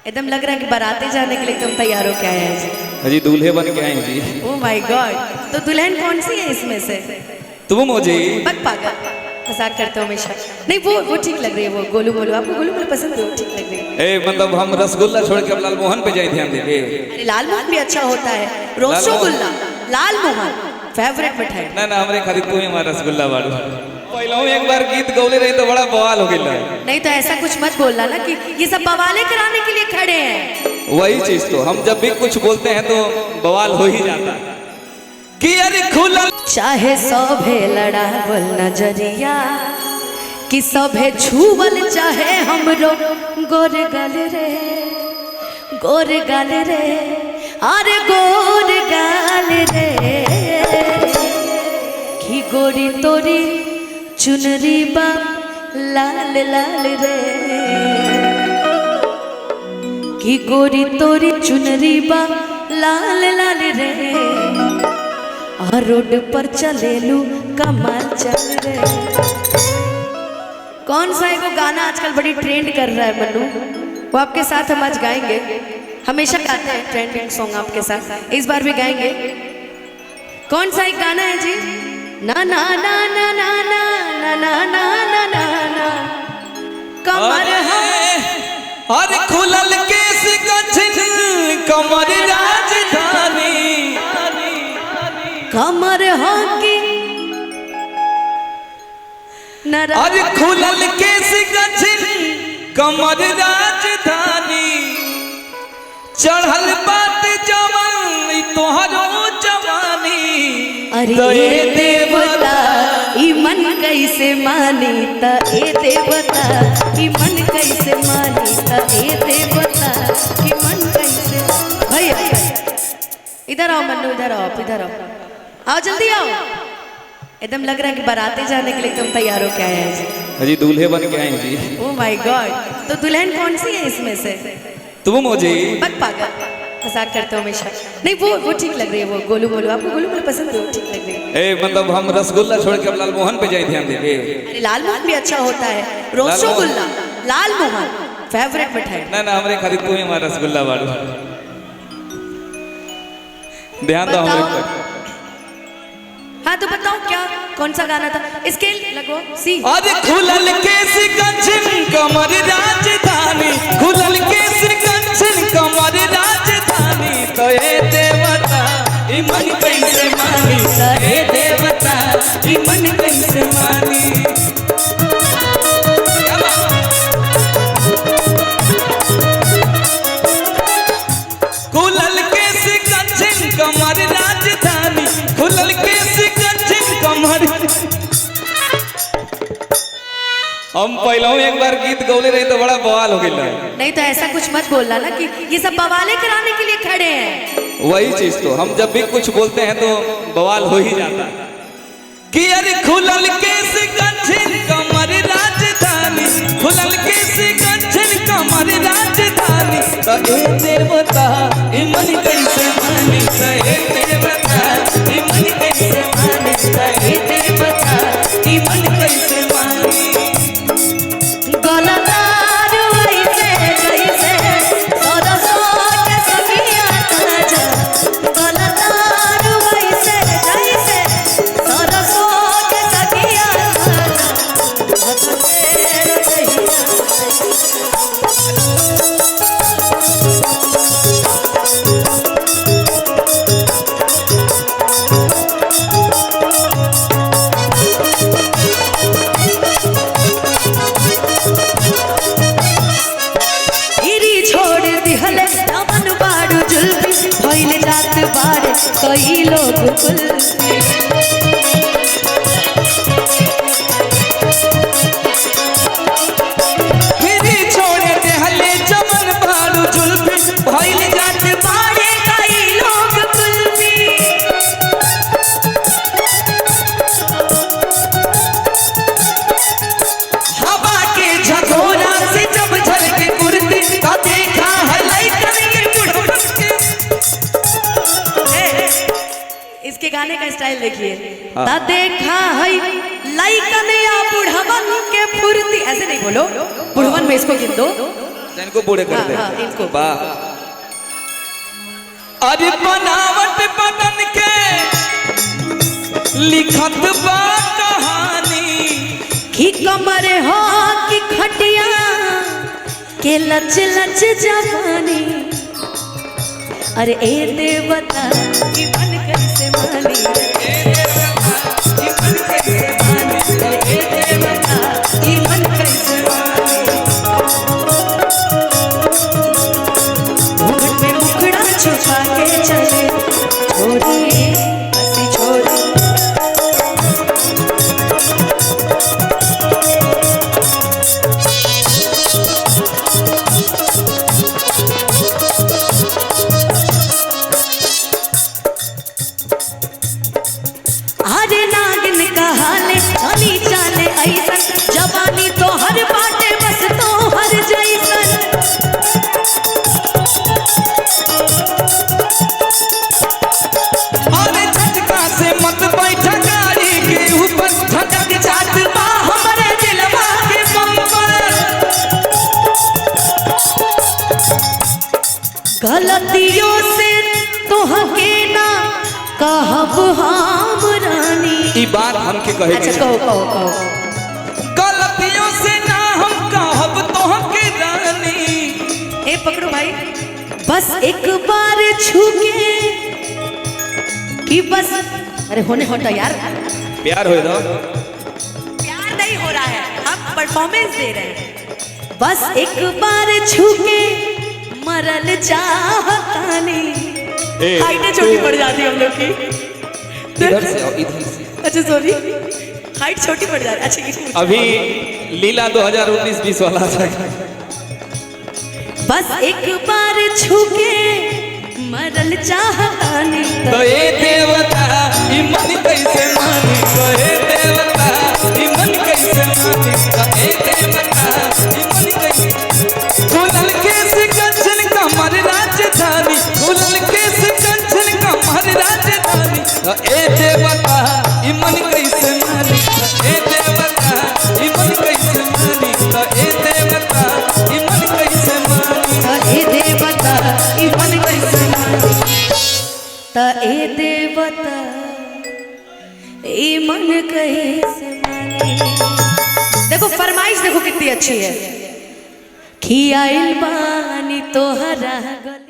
एकदम लग रहा है कि बाराते जाने के लिए एकदम तैयार हो के आए हैं जी। अजी दूल्हे बन के आए जी। ओह माय गॉड, तो दुल्हन कौन सी है इसमें से? तुम हो जी। बक पागल, मजाक करते हो हमेशा। नहीं वो ठीक लग रही है, वो गोलू मोलू। आपको गोलू मोलू पसंद है? वो ठीक लग रही है। ए मतलब हम रसगुल्ला छोड़ के अब लाल मोहन पे जाए ध्यान देंगे। अरे लाल मोहन भी अच्छा होता है। रसगुल्ला, लाल मोहन फेवरेट मिठाई। ना ना हमरे खातिर तू ही हमारा रसगुल्ला बाड़ू। पहले एक बार गीत गौले रही तो बड़ा बवाल हो गया। नहीं तो ऐसा कुछ मत बोलना ना कि ये सब बवाले कराने के लिए खड़े हैं। वही चीज तो हम जब भी कुछ बोलते हैं तो बवाल हो ही जाता है कि अरे खुला चाहे सभे लड़ावल नजरिया कि सभे छुवल चाहे हमरो गोर गाल रे, गोर गाल रे, अरे गोर गाल रे, कि गोरी तोरी चुनरी बा लाल लाल रे, कि गोरी तोरी चुनरी बा लाल लाल रे, और रोड पर चलेलू कमाल चल रे। कौन सा है वो गाना आजकल बड़ी ट्रेंड कर रहा है मन्नू? वो आपके साथ हम आज गाएंगे। हमेशा गाते हैं ट्रेंडिंग सॉन्ग आपके साथ, इस बार भी गाएंगे। कौन सा एक गाना है जी? ना ना ना ना ना ना ना ना ना ना ना ना कमर और खुलल केस गछिन कमर राजधानी, कमर हॉकी और खुलल केस गछिन कमर राजधानी, चढ़ल बात जवान तोहरो जवानी। अरे देवता ई मन कैसे मानी त ए देवता ई मन कैसे मानी त ए देवता ई मन कैसे। भैया इधर आओ मन्नू, इधर आओ, इधर आओ, आओ जल्दी आओ। एकदम लग रहा है कि बाराते जाने के लिए एकदम तैयार हो के आए हैं जी। अजी दूल्हे बन के आए जी। ओह माय गॉड, तो दुल्हन कौन सी है इसमें से? तुम हो जी। बक पागल, मजाक करते हो हमेशा। नहीं वो ठीक लग रही है, वो गोलू मोलू। आपको गोलू मोलू पसंद है? वो ठीक लग रही है। ए मतलब हम रसगुल्ला छोड़ के अब लाल मोहन पे जाए ध्यान देंगे। अरे लाल मोहन भी अच्छा होता है। रसगुल्ला, लाल मोहन फेवरेट मिठाई। ना ना हमरे खातिर तू ही हमारा रसगुल्ला बाड़ू। ध्यान दो हमरे पर। हाँ तो बताओ क्या, कौन सा गाना था? स्केल लगो सी। अरे खुलल केस गछिन कमर राजधानी, खुलल केस गछिन कमर राजधानी, तो ए देवता ई मन कैसे मानी, तो ए देवता ई मन कैसे मानी। खुलल केस गछिन कमर राजधानी, खुलल केस गछिन कमर। हम पहले एक बार गीत गौले रही तो बड़ा बवाल हो गया। नहीं तो ऐसा कुछ मत बोलना ना कि ये सब बवाले कराने के लिए खड़े हैं। वही चीज तो हम जब भी कुछ बोलते हैं तो बवाल हो ही जाता है कि अरे खुलल केस गछिन कमर राजधानी, खुलल केस गछिन कमर राजधानी, तो ए देवता ई मन कैसे मानी, तो ए देवता ई मन कैसे मानी, तो ए देवता ई मन कैसे मानी। गलतार वैसे जैसे सरसों के सखिया ताजा, गलतार वैसे जैसे सरसों के सखिया जात बारे कई लोग कुल्फी। मेरी छोड़े देहले चमन बारू जुल्फी, भइल जात बारे कई लोग कुल्फी। हवा के झकोरा से जब झलके कुर्ती, तो देखा है लइकन के बुढ़वन के। इसके गाने का स्टाइल देखिए। ता देखा है लइकन या बुढ़वन के फुर्ती। ऐसे नहीं बोलो, बुढ़वन में इसको गिन दो। अच्छा इनको बूढ़े कर दे हाँ, इनको। वाह। अरे बनावट बदन के लिखत बा कहानी की कमर हो की खटिया के लच लच जवानी। अरे ए देवता की मन कैसे मानी, ए देवता की मन कैसे मानी, अरे ए देवता की मन कैसे मानी। घूंघट में मुखड़ा छुपा के चले छोरी हंसी छोरी। अरे नागिन कहाले चली चाले ऐसन, जवानी तो हर बाटे बस तो हर जैसन। अरे झटका से मत बैठा गाड़ी के ऊपर झटक जात बा हमरे दिलवा के बम्पर। गलतियों से तोहके ना कहब हम रानी। ई बात हमके कहे अच्छा कहो। गलतियों से ना हम कहब तोहके रानी। ए पकड़ो भाई, बस एक बार छू के कि बस। अरे होने होता यार, प्यार हो दो। प्यार नहीं हो रहा है, हम परफॉर्मेंस दे रहे हैं। बस एक बार छू के मरल चाहतानी। हाइटें छोटी पड़ जाती है हम लोग की। इधर से आओ, इधर से। अच्छा सॉरी, हाइट छोटी पड़ जा रही है। अच्छा अभी लीला 2019-20 वाला था। बस एक बार छू के मरल चाहतानी। तो ए देवता ई मन कैसे मानी, तो ए देवता ई मन कैसे मानी, तो ए देवता ई मन कैसे। खुलल केस कंचन कमर राजधानी, खुलल केस कंचन कमर राजधानी, तो ए देवता ई मन कैसे मानी, तो ए देवता ई मन कैसे मानी, तो ए देवता ई मन कैसे मानी। ए देवता ई मन कैसे मानी, त ए देवता ई मन कैसे मानी। देखो फरमाइश देखो कितनी अच्छी है। खियाइल बानी तोहरा गले